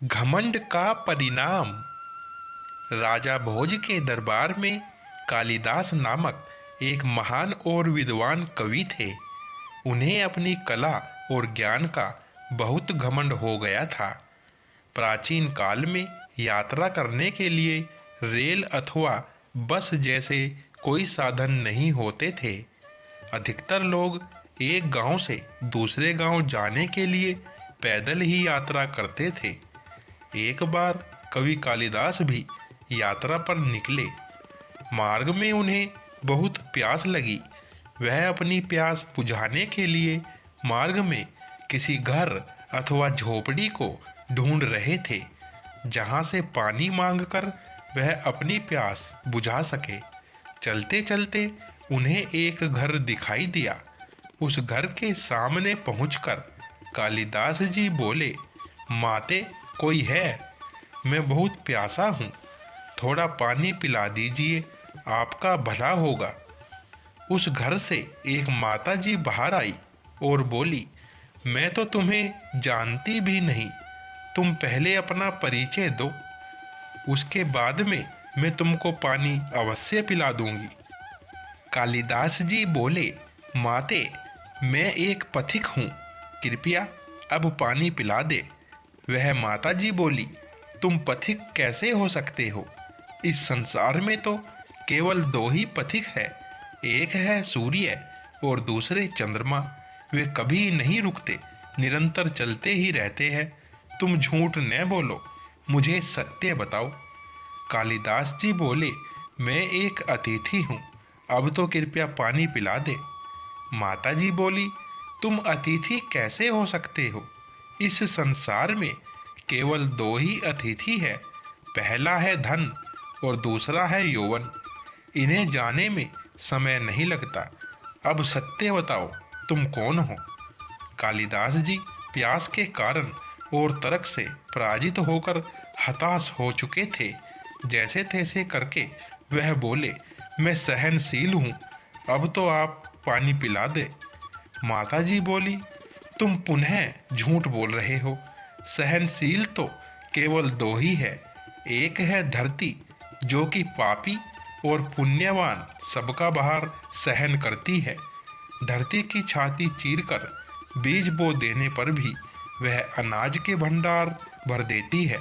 घमंड का परिणाम। राजा भोज के दरबार में कालिदास नामक एक महान और विद्वान कवि थे। उन्हें अपनी कला और ज्ञान का बहुत घमंड हो गया था। प्राचीन काल में यात्रा करने के लिए रेल अथवा बस जैसे कोई साधन नहीं होते थे। अधिकतर लोग एक गांव से दूसरे गांव जाने के लिए पैदल ही यात्रा करते थे। एक बार कवि कालिदास भी यात्रा पर निकले। मार्ग में उन्हें बहुत प्यास लगी। वह अपनी प्यास बुझाने के लिए मार्ग में किसी घर अथवा झोपड़ी को ढूंढ रहे थे, जहां से पानी मांगकर वह अपनी प्यास बुझा सके। चलते चलते उन्हें एक घर दिखाई दिया। उस घर के सामने पहुंचकर कालिदास जी बोले, माते कोई है? मैं बहुत प्यासा हूँ, थोड़ा पानी पिला दीजिए, आपका भला होगा। उस घर से एक माता जी बाहर आई और बोली, मैं तो तुम्हें जानती भी नहीं, तुम पहले अपना परिचय दो, उसके बाद में मैं तुमको पानी अवश्य पिला दूंगी। कालिदास जी बोले, माते मैं एक पथिक हूँ, कृपया अब पानी पिला दे। वह माता जी बोली, तुम पथिक कैसे हो सकते हो? इस संसार में तो केवल दो ही पथिक है, एक है सूर्य और दूसरे चंद्रमा। वे कभी नहीं रुकते, निरंतर चलते ही रहते हैं। तुम झूठ न बोलो, मुझे सत्य बताओ। कालिदास जी बोले, मैं एक अतिथि हूँ, अब तो कृपया पानी पिला दे। माता जी बोली, तुम अतिथि कैसे हो सकते हो? इस संसार में केवल दो ही अतिथि है, पहला है धन और दूसरा है यौवन। इन्हें जाने में समय नहीं लगता। अब सत्य बताओ, तुम कौन हो? कालिदास जी प्यास के कारण और तर्क से पराजित होकर हताश हो चुके थे। जैसे तैसे करके वह बोले, मैं सहनशील हूँ, अब तो आप पानी पिला दे। माता जी बोली, तुम पुनः झूठ बोल रहे हो। सहनशील तो केवल दो ही है, एक है धरती जो कि पापी और पुण्यवान सबका भार सहन करती है। धरती की छाती चीरकर बीज बो देने पर भी वह अनाज के भंडार भर देती है।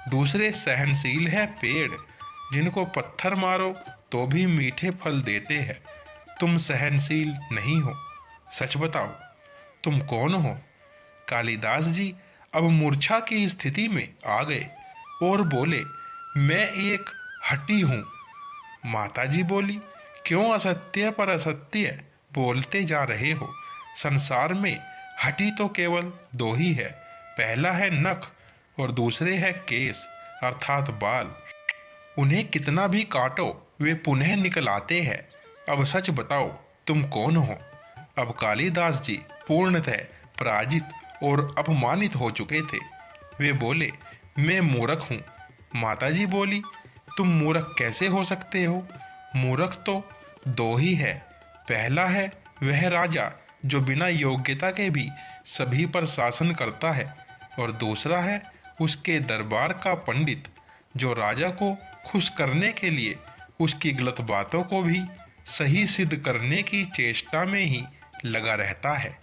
दूसरे सहनशील है पेड़, जिनको पत्थर मारो तो भी मीठे फल देते हैं। तुम सहनशील नहीं हो, सच बताओ, तुम कौन हो? कालिदास जी अब मूर्छा की स्थिति में आ गए और बोले, मैं एक हठी हूँ। माता जी बोली, क्यों असत्य पर असत्य बोलते जा रहे हो? संसार में हठी तो केवल दो ही है, पहला है नख और दूसरे है केस अर्थात बाल। उन्हें कितना भी काटो वे पुनः निकल आते हैं। अब सच बताओ, तुम कौन हो? अब कालिदास जी पूर्णतः पराजित और अपमानित हो चुके थे। वे बोले, मैं मूर्ख हूँ। माता जी बोली, तुम मूर्ख कैसे हो सकते हो? मूर्ख तो दो ही है, पहला है वह राजा जो बिना योग्यता के भी सभी पर शासन करता है, और दूसरा है उसके दरबार का पंडित जो राजा को खुश करने के लिए उसकी गलत बातों को भी सही सिद्ध करने की चेष्टा में ही लगा रहता है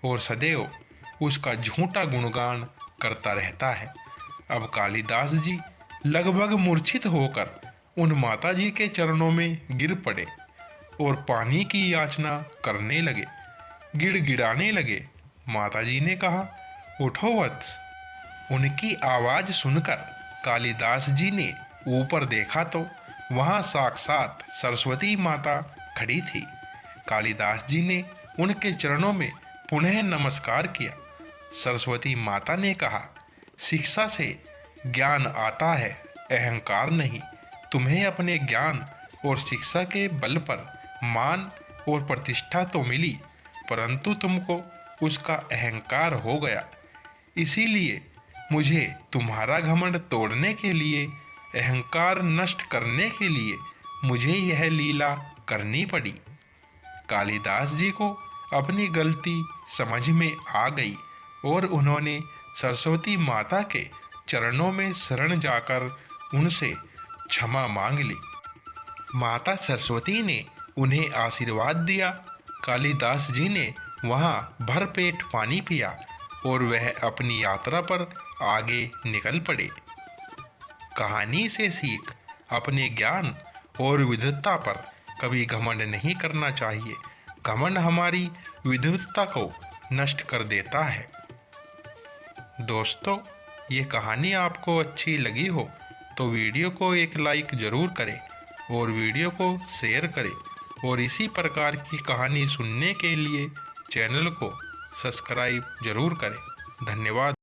और सदैव उसका झूठा गुणगान करता रहता है। अब कालिदास जी लगभग मूर्छित होकर उन माता जी के चरणों में गिर पड़े और पानी की याचना करने लगे, गिड़गिड़ाने लगे। माता जी ने कहा, उठो वत्स। उनकी आवाज सुनकर कालिदास जी ने ऊपर देखा तो वहां साक्षात सरस्वती माता खड़ी थी। कालिदास जी ने उनके चरणों में पुनः नमस्कार किया। सरस्वती माता ने कहा, शिक्षा से ज्ञान आता है, अहंकार नहीं। तुम्हें अपने ज्ञान और शिक्षा के बल पर मान और प्रतिष्ठा तो मिली, परंतु तुमको उसका अहंकार हो गया। इसीलिए मुझे तुम्हारा घमंड तोड़ने के लिए, अहंकार नष्ट करने के लिए मुझे यह लीला करनी पड़ी। कालिदास जी को अपनी गलती समझ में आ गई और उन्होंने सरस्वती माता के चरणों में शरण जाकर उनसे क्षमा मांग ली। माता सरस्वती ने उन्हें आशीर्वाद दिया। कालिदास जी ने वहां भरपेट पानी पिया और वह अपनी यात्रा पर आगे निकल पड़े। कहानी से सीख, अपने ज्ञान और विद्वता पर कभी घमंड नहीं करना चाहिए। घमंड हमारी विद्वता को नष्ट कर देता है। दोस्तों, ये कहानी आपको अच्छी लगी हो तो वीडियो को एक लाइक ज़रूर करें और वीडियो को शेयर करें और इसी प्रकार की कहानी सुनने के लिए चैनल को सब्सक्राइब ज़रूर करें। धन्यवाद।